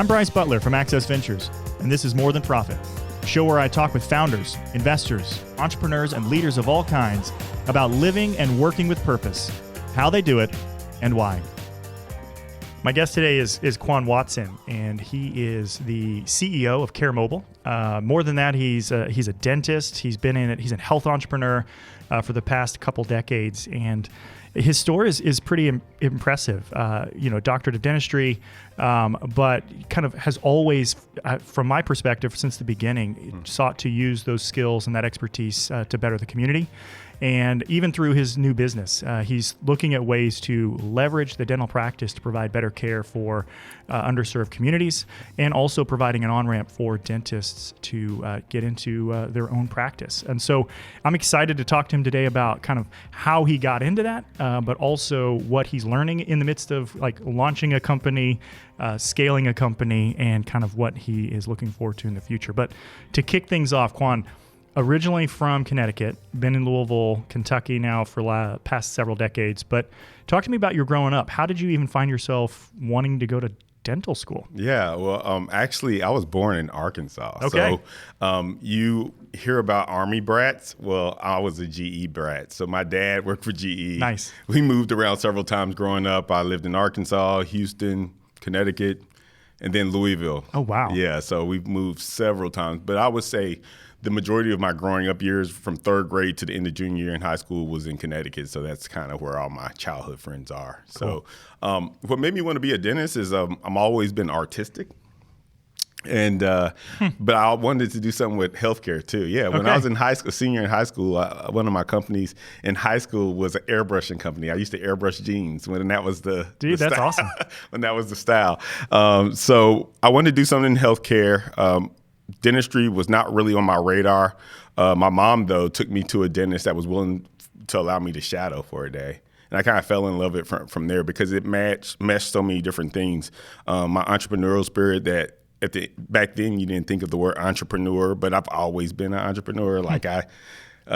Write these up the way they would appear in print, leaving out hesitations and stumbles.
I'm Bryce Butler from Access Ventures, and this is More Than Profit, a show where I talk with founders, investors, entrepreneurs, and leaders of all kinds about living and working with purpose, how they do it, and why. My guest today is Kwane Watson, and he is the CEO of Care Mobile. More than that, he's a dentist. He's a health entrepreneur for the past couple decades, and his story is pretty impressive. Doctorate of dentistry, but kind of has always, from my perspective, since the beginning, sought to use those skills and that expertise to better the community. And even through his new business, he's looking at ways to leverage the dental practice to provide better care for underserved communities, and also providing an on-ramp for dentists to get into their own practice. And so I'm excited to talk to him today about kind of how he got into that, but also what he's learning in the midst of launching a company, scaling a company, and kind of what he is looking forward to in the future. But to kick things off, Kwane, originally from Connecticut, been in Louisville, Kentucky now for the past several decades. But talk to me about your growing up. How did you even find yourself wanting to go to dental school? Yeah, well, actually, I was born in Arkansas. Okay. So you hear about Army brats. Well, I was a GE brat. So my dad worked for GE. Nice. We moved around several times growing up. I lived in Arkansas, Houston, Connecticut, and then Louisville. Oh, wow. Yeah, so we've moved several times. But I would say the majority of my growing up years from third grade to the end of junior year in high school was in Connecticut. So that's kind of where all my childhood friends are. Cool. So what made me want to be a dentist is I'm always been artistic. And but I wanted to do something with healthcare too. Yeah, when I was in high school, senior in high school, one of my companies in high school was an airbrushing company. I used to airbrush jeans when that was the that's style, awesome. when that was the style. So I wanted to do something in healthcare. Dentistry was not really on my radar. My mom, though, took me to a dentist that was willing to allow me to shadow for a day. And I kind of fell in love with it from there because it meshed so many different things. My entrepreneurial spirit that back then you didn't think of the word entrepreneur, but I've always been an entrepreneur. Like I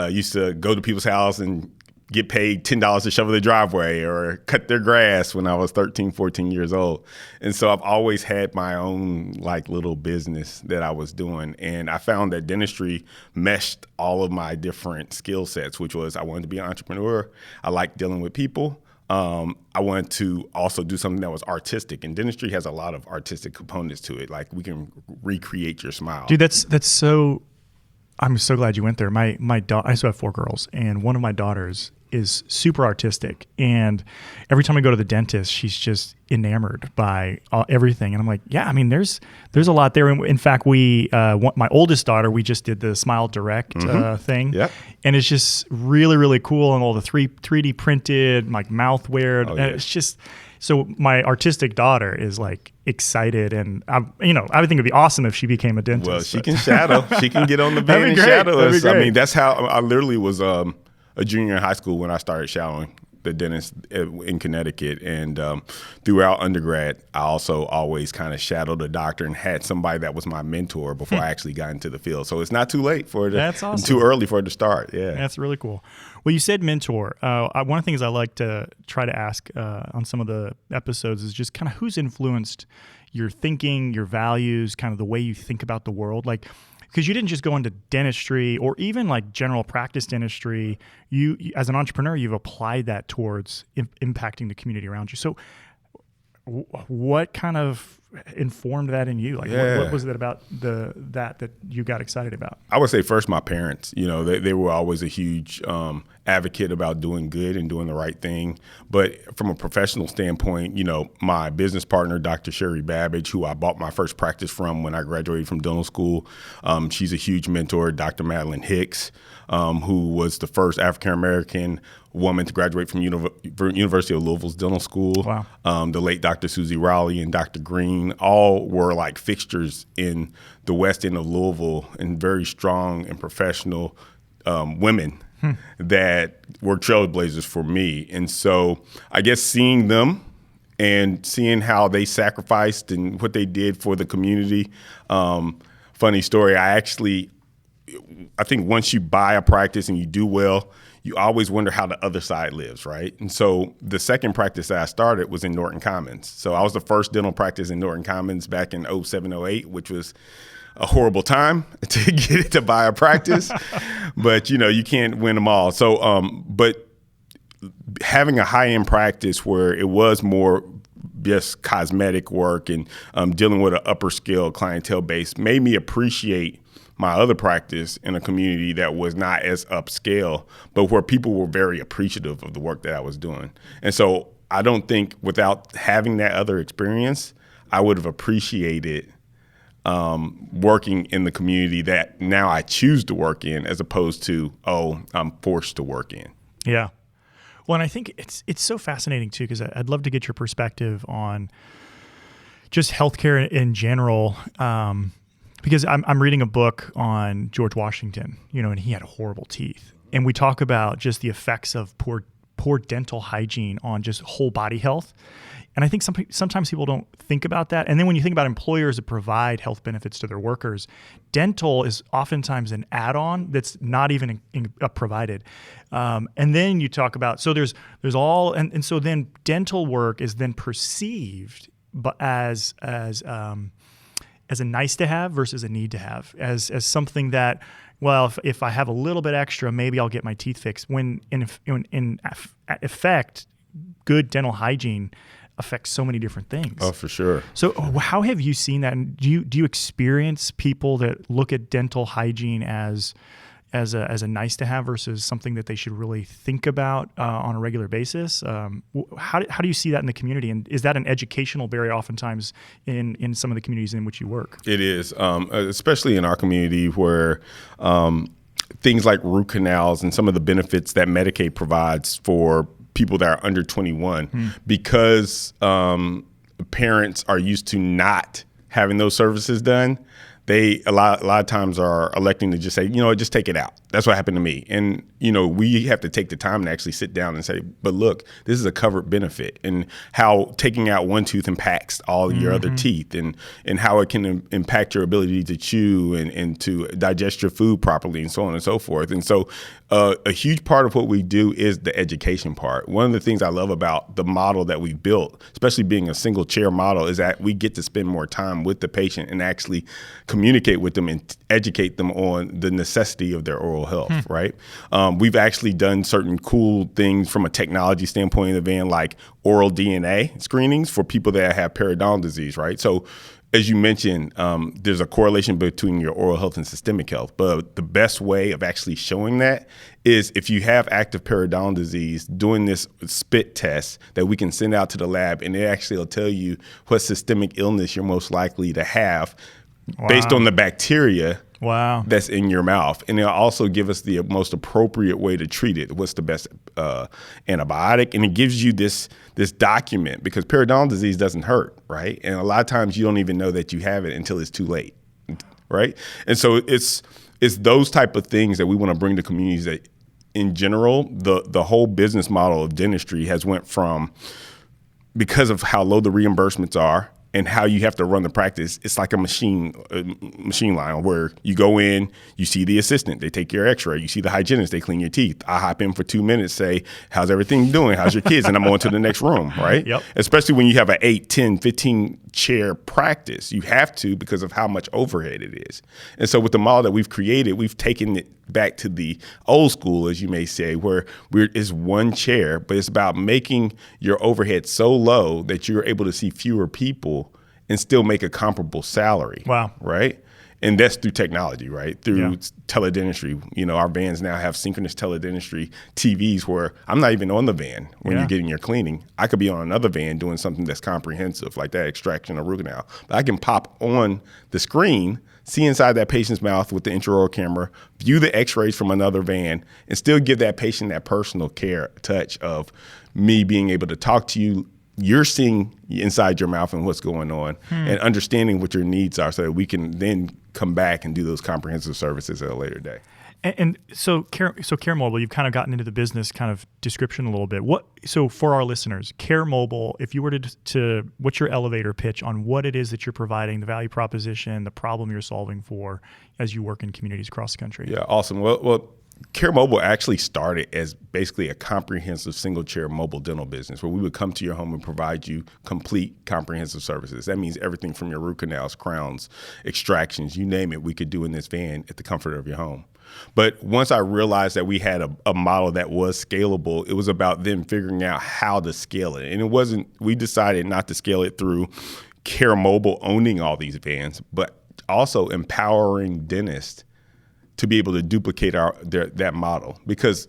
used to go to people's house and get paid $10 to shovel their driveway or cut their grass when I was 13, 14 years old. And so I've always had my own little business that I was doing. And I found that dentistry meshed all of my different skill sets, which was I wanted to be an entrepreneur. I like dealing with people. I wanted to also do something that was artistic, and dentistry has a lot of artistic components to it. Like we can recreate your smile. Dude, that's so. I'm so glad you went there. My daughter, I still have 4 girls, and one of my daughters is super artistic. And every time I go to the dentist, she's just enamored by everything. And I'm like, yeah, I mean, there's a lot there. In fact, my oldest daughter, we just did the Smile Direct thing. Yep. And it's just really, really cool. And all the 3D printed, mouth wear. Oh, yeah. It's just, so my artistic daughter is excited, and I would think it'd be awesome if she became a dentist. Well, she can shadow. She can get on the van and shadow us. I mean, that's how I literally was a junior in high school when I started shadowing the dentist in Connecticut. And throughout undergrad, I also always kind of shadowed a doctor and had somebody that was my mentor before I actually got into the field. So it's not too late for it. That's awesome. Too early for it to start. Yeah. That's really cool. Well, you said mentor. One of the things I like to try to ask on some of the episodes is just kind of who's influenced your thinking, your values, kind of the way you think about the world. Because you didn't just go into dentistry or even general practice dentistry. You as an entrepreneur, you've applied that towards impacting the community around you. So what kind of informed that in you? What was it about that you got excited about? I would say first my parents. They were always a huge advocate about doing good and doing the right thing. But from a professional standpoint, my business partner, Dr. Sherry Babbage, who I bought my first practice from when I graduated from dental school, she's a huge mentor. Dr. Madeline Hicks, who was the first African-American woman to graduate from University of Louisville's dental school. Wow. The late Dr. Susie Rowley and Dr. Green all were fixtures in the West End of Louisville, and very strong and professional women that were trailblazers for me. And so I guess seeing them and seeing how they sacrificed and what they did for the community. Funny story, I think once you buy a practice and you do well, you always wonder how the other side lives, right? And so the second practice that I started was in Norton Commons. So I was the first dental practice in Norton Commons back in 07, 08, which was a horrible time to get it to buy a practice. But, you can't win them all. So, but having a high-end practice where it was more just cosmetic work and dealing with an upper scale clientele base made me appreciate my other practice in a community that was not as upscale, but where people were very appreciative of the work that I was doing. And so I don't think without having that other experience, I would have appreciated working in the community that now I choose to work in, as opposed to, I'm forced to work in. Yeah. Well, and I think it's so fascinating too, because I'd love to get your perspective on just healthcare in general. Because I'm reading a book on George Washington, and he had horrible teeth. And we talk about just the effects of poor dental hygiene on just whole body health. And I think sometimes people don't think about that. And then when you think about employers that provide health benefits to their workers, dental is oftentimes an add-on that's not even provided. And then you talk about, so there's all, and so then dental work is then perceived as a nice to have versus a need to have, as something that, well, if I have a little bit extra, maybe I'll get my teeth fixed. When in effect, good dental hygiene affects so many different things. Oh, for sure. So how have you seen that? And do you experience people that look at dental hygiene as a nice to have versus something that they should really think about on a regular basis? How do you see that in the community? And is that an educational barrier oftentimes in some of the communities in which you work? It is, especially in our community where things like root canals and some of the benefits that Medicaid provides for people that are under 21, because parents are used to not having those services done. They a lot of times are electing to just say, just take it out. That's what happened to me. And, we have to take the time to actually sit down and say, but look, this is a covered benefit, and how taking out one tooth impacts all your other teeth, and how it can impact your ability to chew and to digest your food properly, and so on and so forth. And so a huge part of what we do is the education part. One of the things I love about the model that we built, especially being a single chair model, is that we get to spend more time with the patient and actually communicate with them and educate them on the necessity of their oral health, right? We've actually done certain cool things from a technology standpoint in the van, like oral DNA screenings for people that have periodontal disease, right? So as you mentioned, there's a correlation between your oral health and systemic health. But the best way of actually showing that is if you have active periodontal disease, doing this spit test that we can send out to the lab, and it actually will tell you what systemic illness you're most likely to have based on the bacteria that's in your mouth. And it'll also give us the most appropriate way to treat it. What's the best antibiotic? And it gives you this document, because periodontal disease doesn't hurt, right? And a lot of times you don't even know that you have it until it's too late, right? And so it's those type of things that we want to bring to communities that, in general, the whole business model of dentistry has went from, because of how low the reimbursements are, and how you have to run the practice, it's like a machine line where you go in, you see the assistant, they take your x-ray, you see the hygienist, they clean your teeth. I hop in for 2 minutes, say, how's everything doing? How's your kids? And I'm on to the next room, right? Yep. Especially when you have an 8, 10, 15 chair practice. You have to, because of how much overhead it is. And so with the model that we've created, we've taken it back to the old school, as you may say, where it's one chair, but it's about making your overhead so low that you're able to see fewer people and still make a comparable salary. Wow. Right? And that's through technology, right? Through teledentistry. Our vans now have synchronous teledentistry TVs where I'm not even on the van when you're getting your cleaning. I could be on another van doing something that's comprehensive, like that extraction or root canal. But I can pop on the screen, see inside that patient's mouth with the intraoral camera, view the x-rays from another van, and still give that patient that personal care touch of me being able to talk to you. You're seeing inside your mouth and what's going on, and understanding what your needs are, so that we can then come back and do those comprehensive services at a later day. And so Care Mobile, you've kind of gotten into the business kind of description a little bit. So for our listeners, Care Mobile, if you were to what's your elevator pitch on what it is that you're providing, the value proposition, the problem you're solving for as you work in communities across the country? Yeah, awesome. Well, Care Mobile actually started as basically a comprehensive single chair mobile dental business where we would come to your home and provide you complete comprehensive services. That means everything from your root canals, crowns, extractions, you name it, we could do in this van at the comfort of your home. But once I realized that we had a model that was scalable, it was about then figuring out how to scale it. And we decided not to scale it through Care Mobile owning all these vans, but also empowering dentists to be able to duplicate that model, because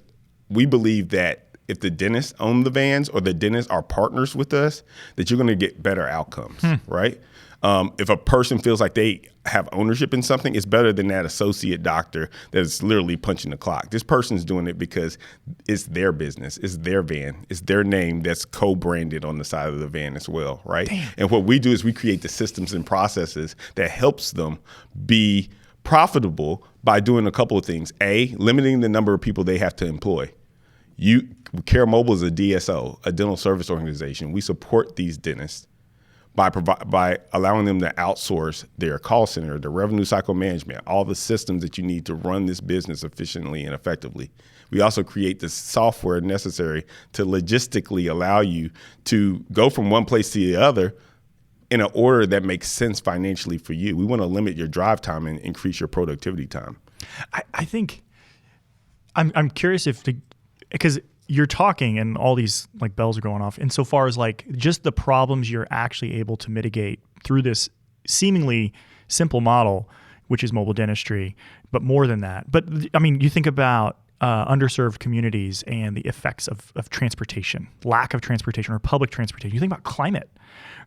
we believe that if the dentists own the vans or the dentists are partners with us, that you're going to get better outcomes, right? If a person feels like they have ownership in something, it's better than that associate doctor that's literally punching the clock. This person's doing it because it's their business, it's their van, it's their name that's co-branded on the side of the van as well, right? Damn. And what we do is we create the systems and processes that helps them be profitable by doing a couple of things. A, limiting the number of people they have to employ. Care Mobile is a DSO, a dental service organization. We support these dentists by allowing them to outsource their call center, their revenue cycle management, all the systems that you need to run this business efficiently and effectively. We also create the software necessary to logistically allow you to go from one place to the other in an order that makes sense financially for you. We want to limit your drive time and increase your productivity time. I think I'm curious because you're talking and all these like bells are going off insofar as like just the problems you're actually able to mitigate through this seemingly simple model, which is mobile dentistry, but more than that. But I mean, you think about underserved communities and the effects of transportation, lack of transportation or public transportation. You think about climate,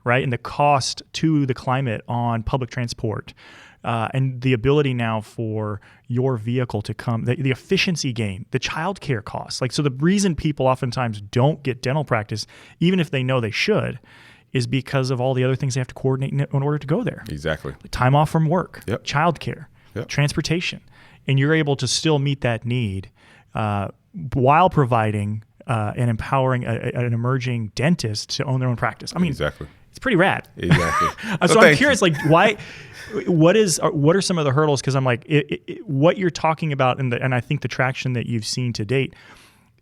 right? And the cost to the climate on public transport. And the ability now for your vehicle to come, the efficiency gain, the childcare costs. Like, so the reason people oftentimes don't get dental practice, even if they know they should, is because of all the other things they have to coordinate in order to go there. Exactly. Time off from work, yep. childcare, yep. transportation. And you're able to still meet that need while providing and empowering an emerging dentist to own their own practice. I mean, exactly. It's pretty rad. Exactly. So I'm curious, like, why? What are some of the hurdles? Because I'm like, what you're talking about, and I think the traction that you've seen to date.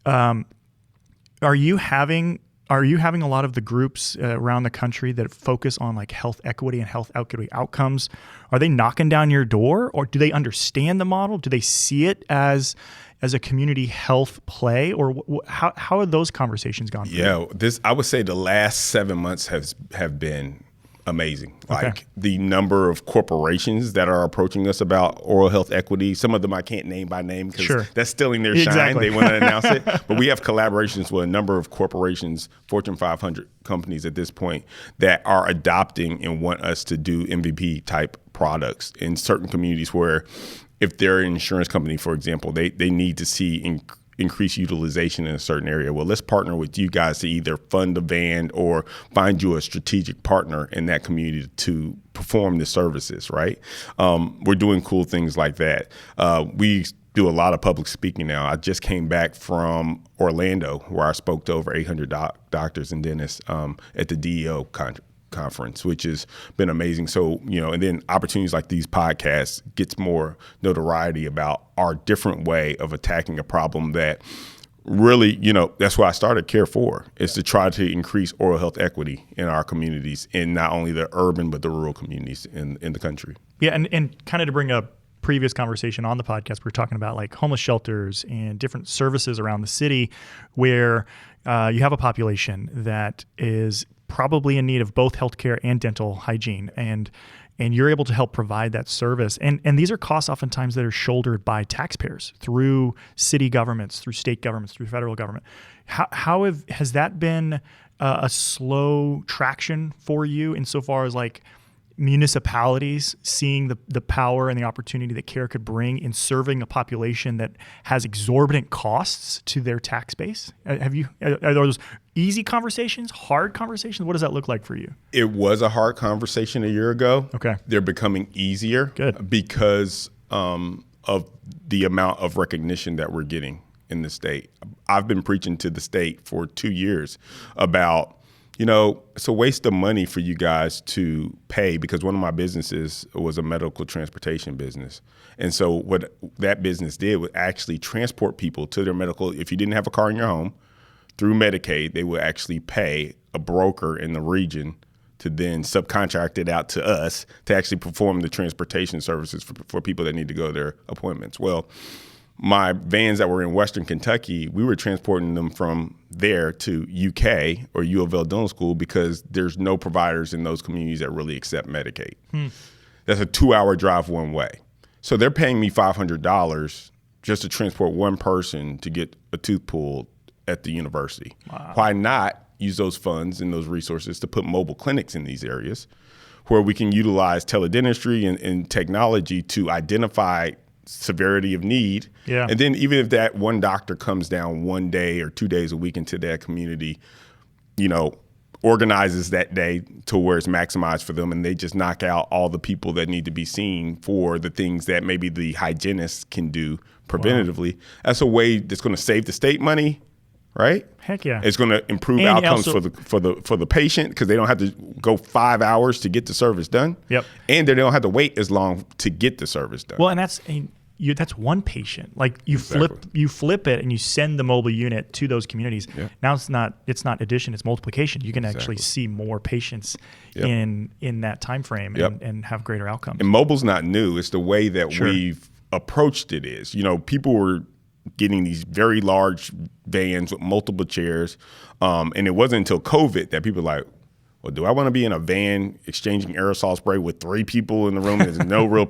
Are you having a lot of the groups around the country that focus on like health equity and health equity outcomes? Are they knocking down your door, or do they understand the model? Do they see it as a community health play, or how have those conversations gone? I would say the last 7 months have been amazing. Okay. Like the number of corporations that are approaching us about oral health equity. Some of them I can't name by name because that's stealing their shine. Exactly. They want to announce it. But we have collaborations with a number of corporations, Fortune 500 companies at this point, that are adopting and want us to do MVP type products in certain communities where if they're an insurance company, for example, they need to see increase utilization in a certain area. Well, let's partner with you guys to either fund a van or find you a strategic partner in that community to perform the services, right? We're doing cool things like that. We do a lot of public speaking now. I just came back from Orlando where I spoke to over 800 doctors and dentists at the DEO conference, which has been amazing. So, and then opportunities like these podcasts gets more notoriety about our different way of attacking a problem that really, that's why I started Care For, is to try to increase oral health equity in our communities, in not only the urban, but the rural communities in the country. Yeah. And kind of to bring up previous conversation on the podcast, we were talking about like homeless shelters and different services around the city where you have a population that is probably in need of both healthcare and dental hygiene, and you're able to help provide that service. And these are costs oftentimes that are shouldered by taxpayers through city governments, through state governments, through federal government. Has that been a slow traction for you insofar as like municipalities seeing the power and the opportunity that care could bring in serving a population that has exorbitant costs to their tax base? Are those easy conversations, hard conversations? What does that look like for you? It was a hard conversation a year ago. Okay. They're becoming easier. Good. Because of the amount of recognition that we're getting in the state. I've been preaching to the state for 2 years about it's a waste of money for you guys to pay, because one of my businesses was a medical transportation business. And so what that business did was actually transport people to their medical. If you didn't have a car in your home, through Medicaid, they would actually pay a broker in the region to then subcontract it out to us to actually perform the transportation services for people that need to go to their appointments. Well, my vans that were in Western Kentucky, we were transporting them from there to UK or U of L Dental School, because there's no providers in those communities that really accept Medicaid. That's a 2-hour drive one way. So they're paying me $500 just to transport one person to get a tooth pulled at the university. Wow. Why not use those funds and those resources to put mobile clinics in these areas where we can utilize teledentistry and technology to identify severity of need. Yeah. And then even if that one doctor comes down 1 day or 2 days a week into that community, organizes that day to where it's maximized for them, and they just knock out all the people that need to be seen for the things that maybe the hygienist can do preventatively. Wow. That's a way that's going to save the state money, right? Heck yeah. It's going to improve outcomes for the patient, because they don't have to go 5 hours to get the service done. Yep. And they don't have to wait as long to get the service done. Well, and that's one patient. Like you flip it and you send the mobile unit to those communities. Yep. Now it's not addition, it's multiplication. You can actually see more patients in that time frame and have greater outcomes. And mobile's not new. It's the way that we've approached it is. People were getting these very large vans with multiple chairs. And it wasn't until COVID that people were like, well, do I want to be in a van exchanging aerosol spray with 3 people in the room? There's no real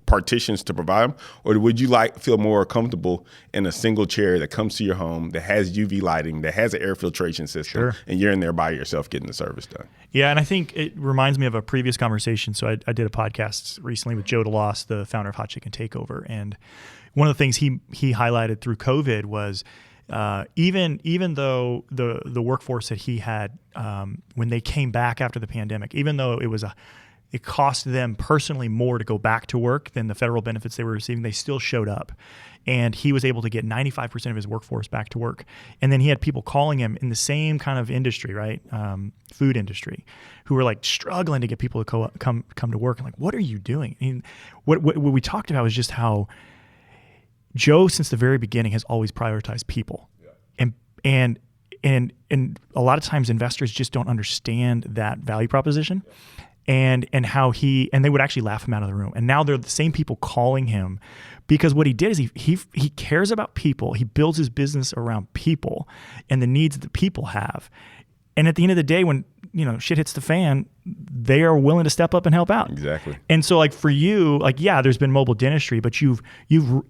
partitions to provide them? Or would you feel more comfortable in a single chair that comes to your home, that has UV lighting, that has an air filtration system, and you're in there by yourself getting the service done? Yeah, and I think it reminds me of a previous conversation. So I did a podcast recently with Joe DeLoss, the founder of Hot Chicken Takeover, and one of the things he highlighted through COVID was even though the workforce that he had when they came back after the pandemic, even though it cost them personally more to go back to work than the federal benefits they were receiving, they still showed up. And he was able to get 95% of his workforce back to work. And then he had people calling him in the same kind of industry, right? Food industry, who were struggling to get people to come to work. And what are you doing? And what we talked about was just how Joe, since the very beginning, has always prioritized people. Yeah. And a lot of times investors just don't understand that value proposition. Yeah. And how they would actually laugh him out of the room. And now they're the same people calling him, because what he did is he cares about people. He builds his business around people and the needs that people have. And at the end of the day, when shit hits the fan, they are willing to step up and help out. Exactly. And so for you, there's been mobile dentistry, but you've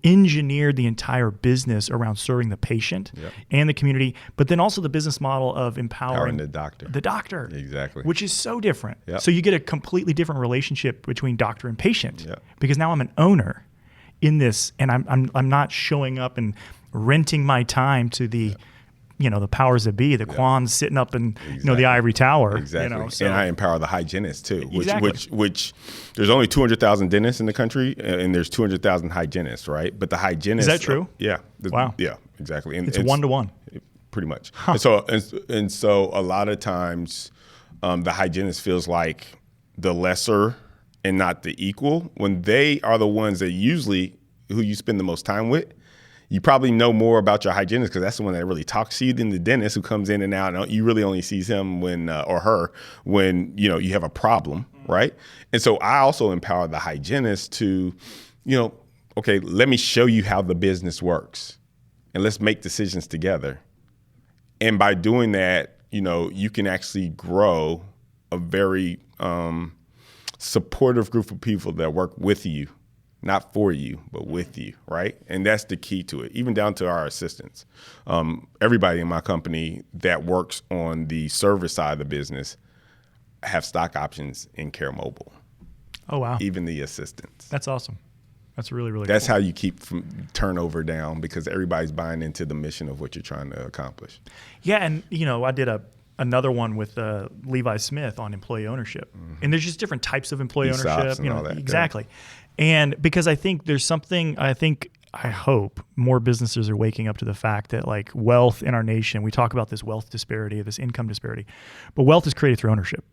engineered the entire business around serving the patient and the community, but then also the business model of empowering the doctor. The doctor. Exactly. Which is so different. Yep. So you get a completely different relationship between doctor and patient, because now I'm an owner in this, and I'm not showing up and renting my time to the the powers that be, the Kwan's sitting up in the ivory tower. Exactly. And I empower the hygienists too, which there's only 200,000 dentists in the country, and there's 200,000 hygienists, right? But the hygienists, is that true? Yeah. Wow. Yeah, exactly. And it's 1-to-1. Pretty much. Huh. And so a lot of times the hygienist feels like the lesser and not the equal, when they are the ones that usually who you spend the most time with. You probably know more about your hygienist because that's the one that really talks to you than the dentist who comes in and out. And you really only sees him when or her when you have a problem, right? And so I also empower the hygienist to, okay, let me show you how the business works, and let's make decisions together. And by doing that, you can actually grow a very supportive group of people that work with you. Not for you, but with you, right? And that's the key to it, even down to our assistants. Everybody in my company that works on the service side of the business have stock options in Care Mobile. Oh, wow. Even the assistants. That's awesome. That's really, really That's cool. how you keep turnover down, because everybody's buying into the mission of what you're trying to accomplish. Yeah, and, I did another one with Levi Smith on employee ownership. Mm-hmm. And there's just different types of employee ownership. And all that. Exactly. Yeah. And because I think there's something, I hope more businesses are waking up to the fact that like wealth in our nation, we talk about this wealth disparity, this income disparity, but wealth is created through ownership.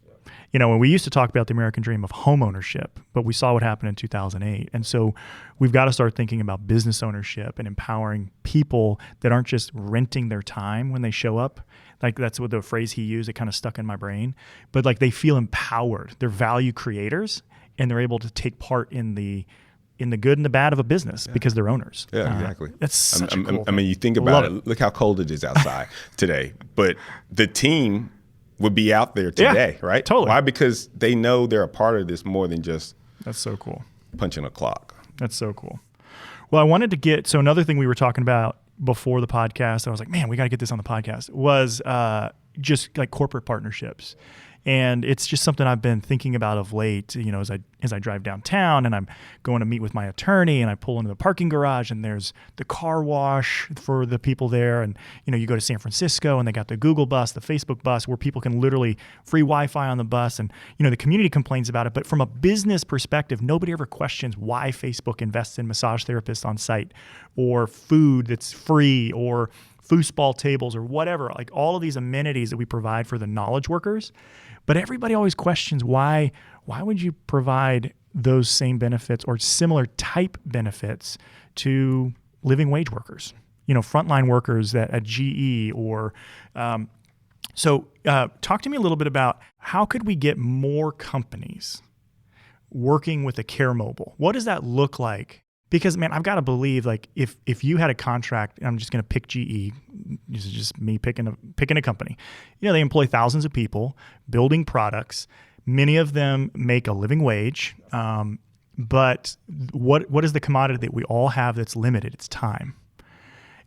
You know, when we used to talk about the American dream of home ownership, but we saw what happened in 2008. And so we've got to start thinking about business ownership and empowering people that aren't just renting their time when they show up. Like that's what the phrase he used, it kind of stuck in my brain, but like they feel empowered. They're value creators and they're able to take part in the good and the bad of a business because they're owners. Yeah, exactly. That's such a cool I mean, you think about it. Look how cold it is outside today. But the team would be out there today, right? Totally. Why? Because they know they're a part of this more than just that's so cool. Punching a clock. That's so cool. Well, I wanted to get, so another thing we were talking about before the podcast, I was like, man, we got to get this on the podcast, was just like corporate partnerships. And it's just something I've been thinking about of late, you know, as I drive downtown and I'm going to meet with my attorney and I pull into the parking garage and there's the car wash for the people there. And, you know, you go to San Francisco and they got the Google bus, the Facebook bus, where people can literally free Wi-Fi on the bus. And, you know, the community complains about it. But from a business perspective, nobody ever questions why Facebook invests in massage therapists on site or food that's free or foosball tables or whatever, like all of these amenities that we provide for the knowledge workers. But everybody always questions why would you provide those same benefits or similar type benefits to living wage workers, you know, frontline workers at GE or so talk to me a little bit about how could we get more companies working with a Care Mobile? What does that look like? Because, man, I've got to believe, like, if you had a contract, and I'm just going to pick GE, this is just me picking a company. You know, they employ thousands of people building products. Many of them make a living wage. But what is the commodity that we all have that's limited? It's time.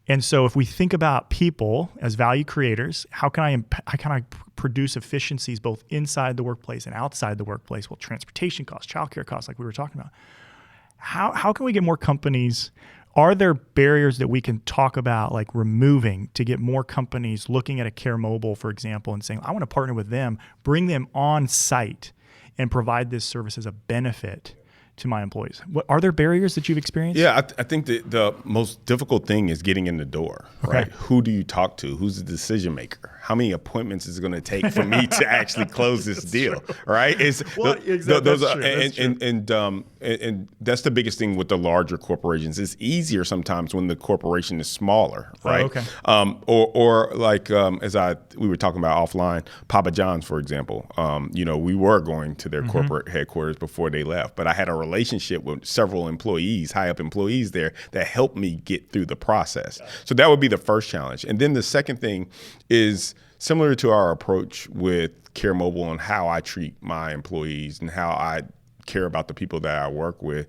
And so if we think about people as value creators, how can I produce efficiencies both inside the workplace and outside the workplace? Well, transportation costs, childcare costs, like we were talking about. How can we get more companies? Are there barriers that we can talk about, like removing, to get more companies looking at a Care Mobile, for example, and saying, I want to partner with them, bring them on site and provide this service as a benefit to my employees? Are there barriers that you've experienced? Yeah, I think the most difficult thing is getting in the door, right? Okay. Who do you talk to? Who's the decision maker? How many appointments is it going to take for me to actually close this deal, true. right? And that's the biggest thing with the larger corporations. It's easier sometimes when the corporation is smaller, right? Oh, okay. We were talking about offline, Papa John's, for example. You know, we were going to their corporate headquarters before they left, but I had a relationship with several employees, high up employees there that helped me get through the process. So that would be the first challenge. And then the second thing is similar to our approach with Care Mobile and how I treat my employees and how I care about the people that I work with.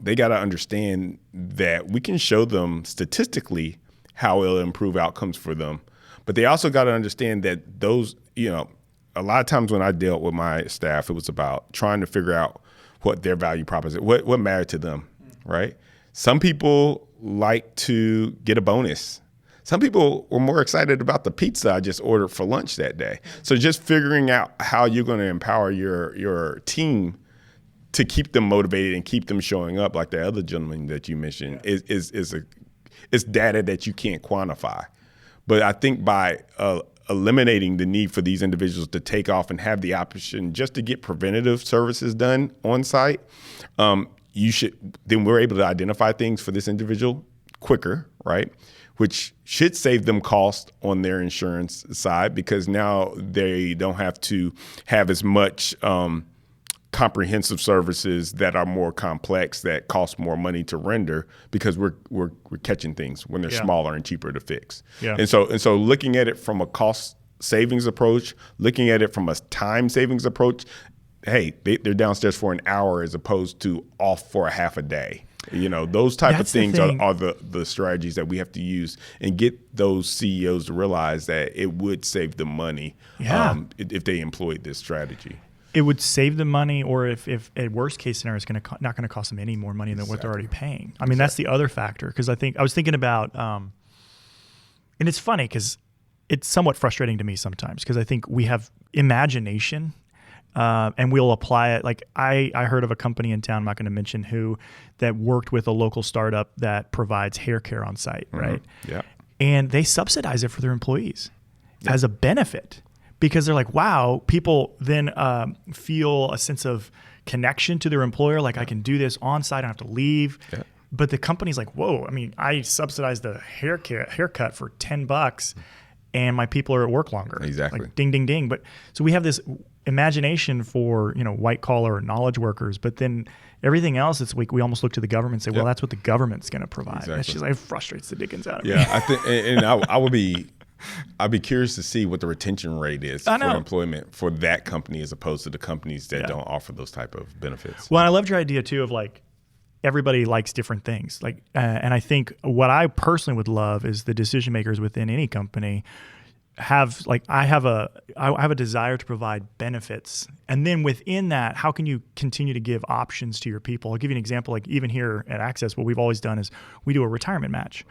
They got to understand that we can show them statistically how it'll improve outcomes for them. But they also got to understand that those, you know, a lot of times when I dealt with my staff, it was about trying to figure out what their value proposition, what mattered to them, right? Some people like to get a bonus. Some people were more excited about the pizza I just ordered for lunch that day. So just figuring out how you're going to empower your team to keep them motivated and keep them showing up, like the other gentleman that you mentioned, is data that you can't quantify. But I think by eliminating the need for these individuals to take off and have the option just to get preventative services done on site, then we're able to identify things for this individual quicker, right? Which should save them cost on their insurance side because now they don't have to have as much comprehensive services that are more complex that cost more money to render because we're catching things when they're smaller and cheaper to fix. Yeah. And so looking at it from a cost savings approach, looking at it from a time savings approach, hey, they're downstairs for an hour as opposed to off for a half a day. You know, those type of things are the strategies that we have to use and get those CEOs to realize that it would save them money if they employed this strategy. It would save them money, or if a worst case scenario is not going to cost them any more money than what they're already paying. I mean, that's the other factor, because I was thinking about, and it's funny because it's somewhat frustrating to me sometimes because I think we have imagination and we'll apply it. Like I heard of a company in town, I'm not going to mention who, that worked with a local startup that provides hair care on site, right? Yeah. And they subsidize it for their employees as a benefit, because they're like, wow, people then feel a sense of connection to their employer. Like I can do this on site, I don't have to leave. Yeah. But the company's like, whoa, I mean, I subsidized the haircut for $10 and my people are at work longer. Exactly. Like ding, ding, ding. But so we have this imagination for, white collar knowledge workers, but then everything else, it's we almost look to the government and say, well, that's what the government's going to provide. Exactly. It's just like, it frustrates the dickens out of me. Yeah, I think, and I'd be curious to see what the retention rate is for employment for that company as opposed to the companies that don't offer those type of benefits. Well, I loved your idea too of like, everybody likes different things. Like, and I think what I personally would love is the decision makers within any company have like, I have a desire to provide benefits. And then within that, how can you continue to give options to your people? I'll give you an example. Like even here at Access, what we've always done is we do a retirement match.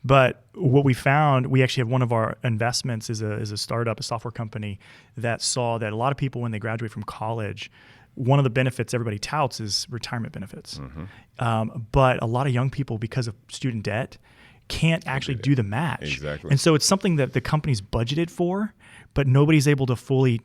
But what we found, we actually have one of our investments is a startup, a software company that saw that a lot of people, when they graduate from college, one of the benefits everybody touts is retirement benefits. But a lot of young people, because of student debt, can't actually do the match. Exactly. And so it's something that the company's budgeted for, but nobody's able to fully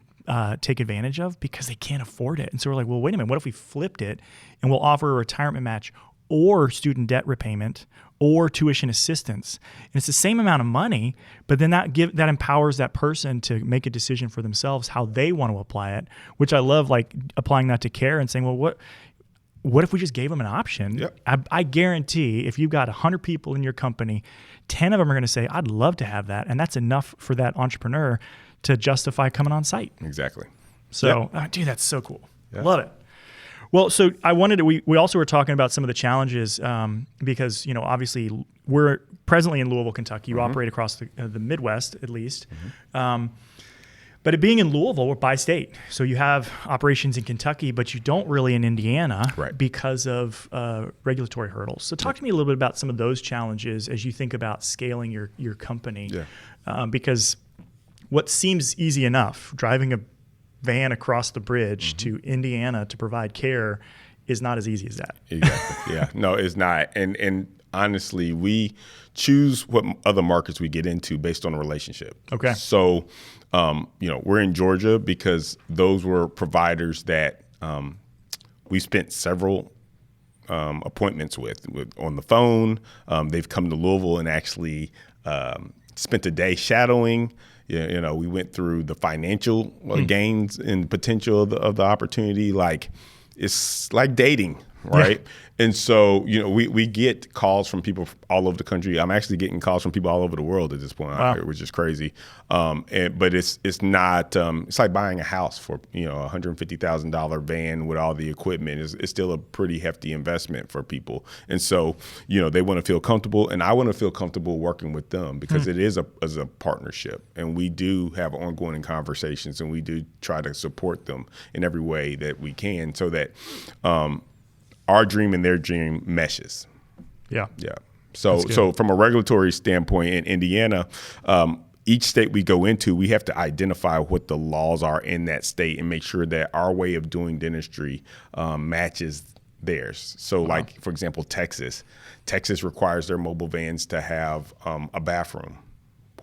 take advantage of because they can't afford it. And so we're like, well, wait a minute, what if we flipped it and we'll offer a retirement match or student debt repayment or tuition assistance? And it's the same amount of money, but then that empowers that person to make a decision for themselves how they want to apply it, which I love, like applying that to care and saying, well, what if we just gave them an option? Yep. I guarantee if you've got 100 people in your company, 10 of them are going to say, I'd love to have that. And that's enough for that entrepreneur to justify coming on site. Exactly. So, dude, that's so cool. Love it. Well, so I wanted to, we also were talking about some of the challenges because, obviously we're presently in Louisville, Kentucky. You operate across the Midwest, at least. But it being in Louisville, we're by state. So you have operations in Kentucky, but you don't really in Indiana because of regulatory hurdles. So talk to me a little bit about some of those challenges as you think about scaling your company. Because what seems easy enough, driving a van across the bridge to Indiana to provide care, is not as easy as that. Exactly. Yeah. No, it's not. And honestly, we choose what other markets we get into based on a relationship. Okay. So, we're in Georgia because those were providers that we spent several appointments with on the phone. They've come to Louisville and actually spent a day shadowing. We went through the financial gains and potential of the opportunity. Like, it's like dating, right? And so, we get calls from people all over the country. I'm actually getting calls from people all over the world at this point, which is crazy. But it's not. It's like buying a house for $150,000 van with all the equipment. It's still a pretty hefty investment for people. And so, they want to feel comfortable, and I want to feel comfortable working with them because it is a partnership, and we do have ongoing conversations, and we do try to support them in every way that we can, so that our dream and their dream meshes. Yeah. So from a regulatory standpoint in Indiana, each state we go into, we have to identify what the laws are in that state and make sure that our way of doing dentistry matches theirs. So like, for example, Texas requires their mobile vans to have a bathroom.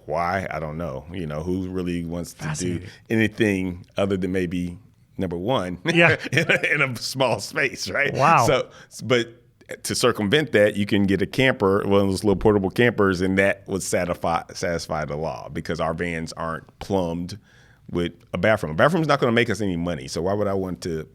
Why? I don't know. Who really wants to do anything other than maybe number one, in a small space, right? Wow. So, but to circumvent that, you can get a camper, one of those little portable campers, and that would satisfy the law because our vans aren't plumbed with a bathroom. A bathroom's not going to make us any money, so why would I want to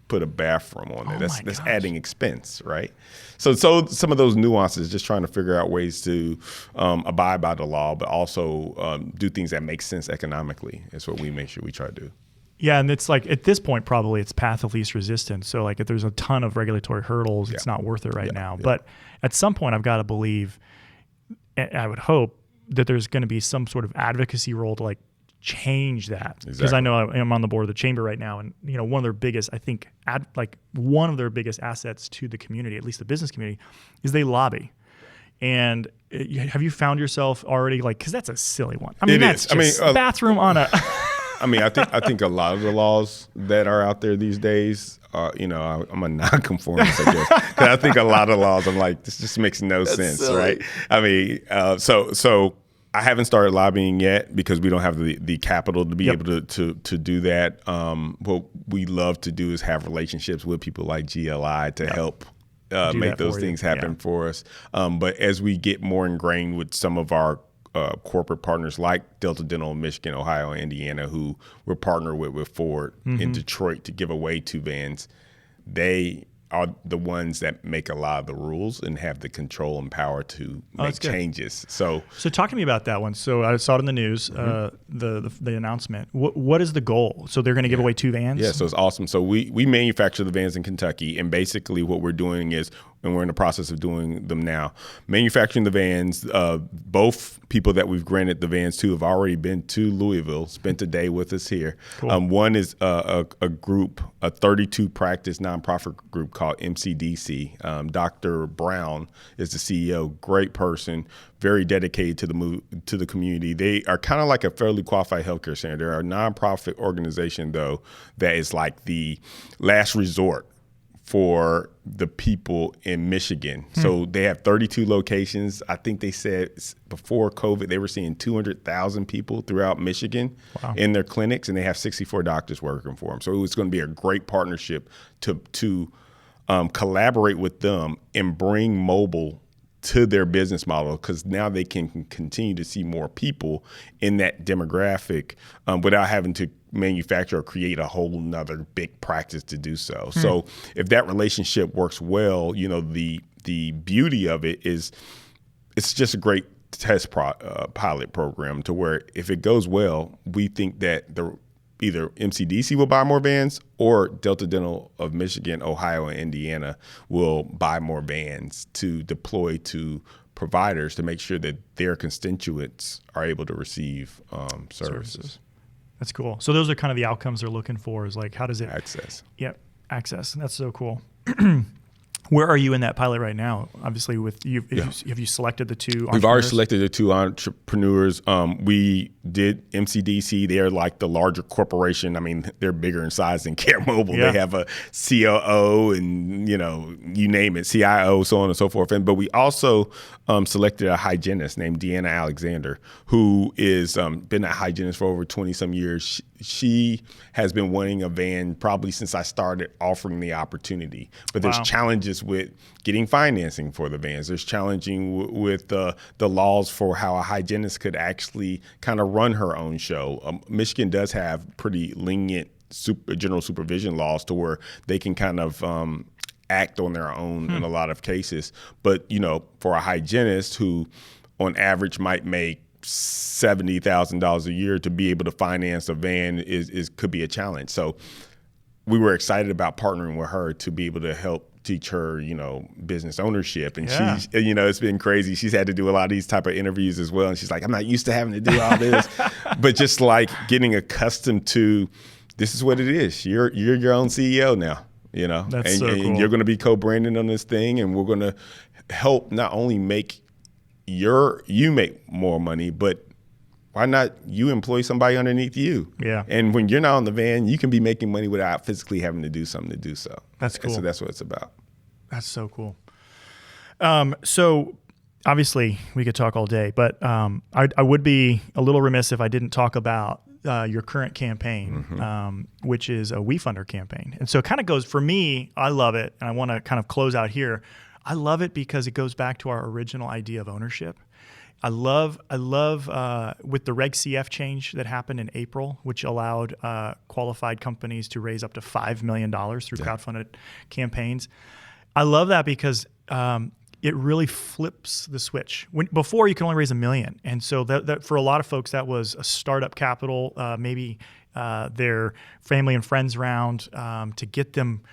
put a bathroom on there? That's adding expense, right? So some of those nuances, just trying to figure out ways to abide by the law, but also do things that make sense economically is what we make sure we try to do. Yeah, and it's like at this point probably it's path of least resistance. So like if there's a ton of regulatory hurdles, it's not worth it right now. But at some point I've got to believe, I would hope, that there's going to be some sort of advocacy role to like change that. Because I know I'm on the board of the chamber right now, and one of their biggest, I think, one of their biggest assets to the community, at least the business community, is they lobby. And have you found yourself already because that's a silly one. I mean, that's just bathroom on a I mean, I think a lot of the laws that are out there these days are, I'm a nonconformist, I guess. 'Cause I think a lot of laws, I'm like, this just makes no sense, silly. right? I mean, so I haven't started lobbying yet because we don't have the capital to be able to do that. What we love to do is have relationships with people like GLI to help make those things happen for us. But as we get more ingrained with some of our corporate partners like Delta Dental in Michigan, Ohio, and Indiana, who we're partnered with Ford in Detroit to give away 2 vans, they are the ones that make a lot of the rules and have the control and power to make changes. So talk to me about that one. So I saw it in the news, the announcement. What is the goal? So they're going to give away 2 vans? Yeah, so it's awesome. So we manufacture the vans in Kentucky, and basically what we're doing is, and we're in the process of doing them now, manufacturing the vans. Both people that we've granted the vans to have already been to Louisville, spent a day with us here. Cool. One is a group, a 32 practice nonprofit group called MCDC. Dr. Brown is the CEO, great person, very dedicated to the community. They are kind of like a federally qualified healthcare center. They're a nonprofit organization, though, that is like the last resort for the people in Michigan. So they have 32 locations. I think they said before COVID, they were seeing 200,000 people throughout Michigan in their clinics, and they have 64 doctors working for them. So it was going to be a great partnership to collaborate with them and bring mobile to their business model, because now they can continue to see more people in that demographic without having to manufacture or create a whole nother big practice to do so. So if that relationship works well, the beauty of it is it's just a great test pilot program to where if it goes well, we think that either MCDC will buy more vans or Delta Dental of Michigan, Ohio, and Indiana will buy more vans to deploy to providers to make sure that their constituents are able to receive services. That's cool. So those are kind of the outcomes they're looking for, is like, how does it access? Yep, access. That's so cool. Where are you in that pilot right now? Obviously, with you, have you selected the 2 entrepreneurs? We've already selected the 2 entrepreneurs. We did MCDC. They're like the larger corporation. I mean, they're bigger in size than Care Mobile. Yeah. They have a COO and, you name it, CIO, so on and so forth. But we also selected a hygienist named Deanna Alexander, who is been a hygienist for over 20-some years. She has been wanting a van probably since I started offering the opportunity. But there's challenges with getting financing for the vans. There's challenging with the laws for how a hygienist could actually kind of run her own show. Michigan does have pretty lenient general supervision laws to where they can kind of act on their own in a lot of cases. But, for a hygienist who on average might make $70,000 a year, to be able to finance a van could be a challenge. So we were excited about partnering with her to be able to help teach her, business ownership. And she's, it's been crazy. She's had to do a lot of these type of interviews as well. And she's like, I'm not used to having to do all this, but just like getting accustomed to, this is what it is. You're your own CEO now, That's and, so cool. and you're going to be co-branding on this thing. And we're going to help not only make you make more money, but why not you employ somebody underneath you? Yeah. And when you're not on the van, you can be making money without physically having to do something to do so. That's cool. And so that's what it's about. That's so cool. So obviously we could talk all day, but I would be a little remiss if I didn't talk about your current campaign, which is a WeFunder campaign. And so it kind of goes, for me, I love it. And I want to kind of close out here. I love it because it goes back to our original idea of ownership. I love with the Reg CF change that happened in April, which allowed qualified companies to raise up to $5 million through crowdfunded campaigns. I love that because it really flips the switch. Before, you could only raise $1 million. And so that for a lot of folks, that was a startup capital, maybe their family and friends round to get them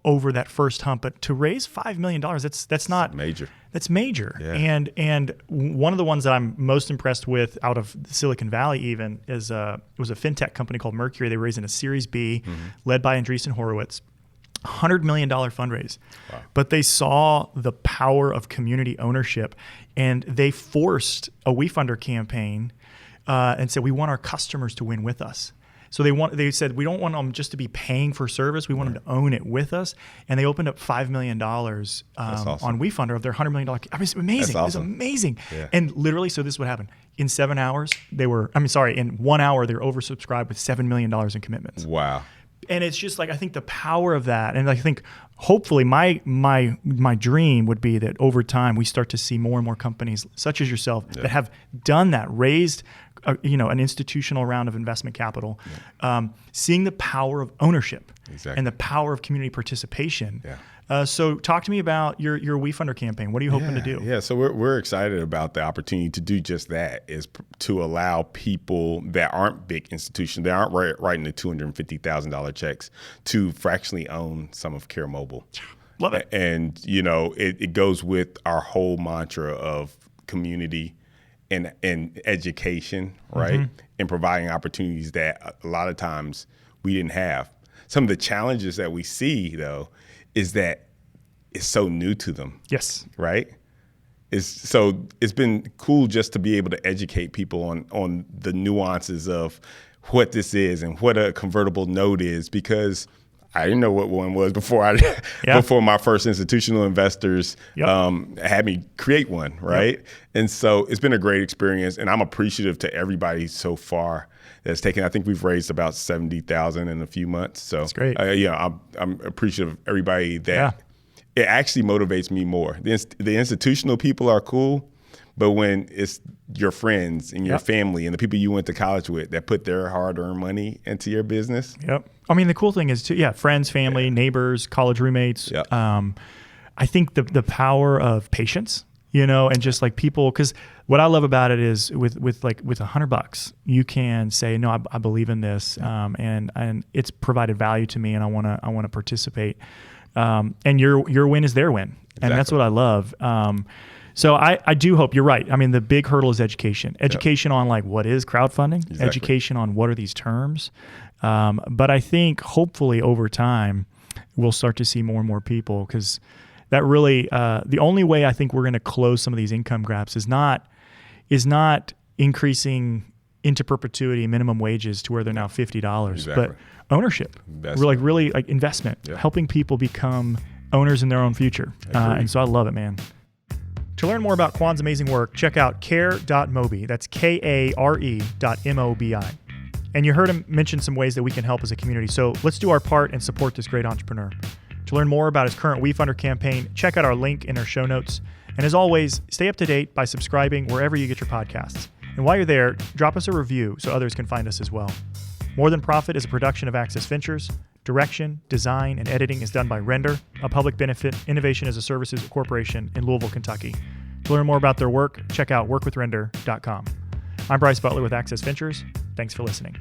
over that first hump. But to raise $5 million, that's not major. That's major. Yeah. And one of the ones that I'm most impressed with out of Silicon Valley even is it was a fintech company called Mercury. They were raising a Series B led by Andreessen Horowitz. $100 million fundraise. Wow. But they saw the power of community ownership, and they forced a WeFunder campaign and said, we want our customers to win with us. So they said, we don't want them just to be paying for service. We want them to own it with us. And they opened up $5 million awesome. on WeFunder of their $100 million. I mean, it's amazing. That's awesome. It's amazing. Yeah. And literally, so this is what happened. In 7 hours, in 1 hour, they're oversubscribed with $7 million in commitments. Wow. And it's just like, I think the power of that. And I think hopefully my dream would be that over time we start to see more and more companies such as yourself that have done that, raised an institutional round of investment capital, seeing the power of ownership and the power of community participation. Yeah. So talk to me about your WeFunder campaign. What are you hoping to do? Yeah, so we're excited about the opportunity to do just that, is to allow people that aren't big institutions, that aren't writing the $250,000 checks, to fractionally own some of Care Mobile. Love it. And, it goes with our whole mantra of community and education, right? And providing opportunities that a lot of times we didn't have. Some of the challenges that we see, though, is that it's so new to them. Yes. Right? It's been cool just to be able to educate people on the nuances of what this is and what a convertible note is, because I didn't know what one was before before my first institutional investors had me create one, right? Yep. And so it's been a great experience, and I'm appreciative to everybody so far that's taken. I think we've raised about $70,000 in a few months. So that's great. I'm appreciative of everybody that it actually motivates me more. The institutional people are cool, but when it's your friends and your family and the people you went to college with that put their hard-earned money into your business. Yep. I mean, the cool thing is friends, family, neighbors, college roommates. Yep. I think the power of patience, and just like people, because what I love about it is with $100, you can say, no, I believe in this, and it's provided value to me, and I want to participate. And your win is their win, and that's what I love. So I do hope you're right. I mean, the big hurdle is education. Education on like what is crowdfunding, education on what are these terms. But I think hopefully over time we'll start to see more and more people, because that really the only way I think we're going to close some of these income gaps is not increasing into perpetuity minimum wages to where they're now $50, but ownership, really like investment, helping people become owners in their own future. And so I love it, man. To learn more about Kwan's amazing work, check out care.mobi. That's KARE.MOBI. And you heard him mention some ways that we can help as a community. So let's do our part and support this great entrepreneur. To learn more about his current WeFunder campaign, check out our link in our show notes. And as always, stay up to date by subscribing wherever you get your podcasts. And while you're there, drop us a review so others can find us as well. More Than Profit is a production of Access Ventures. Direction, design, and editing is done by Render, a public benefit innovation as a services corporation in Louisville, Kentucky. To learn more about their work, check out workwithrender.com. I'm Bryce Butler with Access Ventures. Thanks for listening.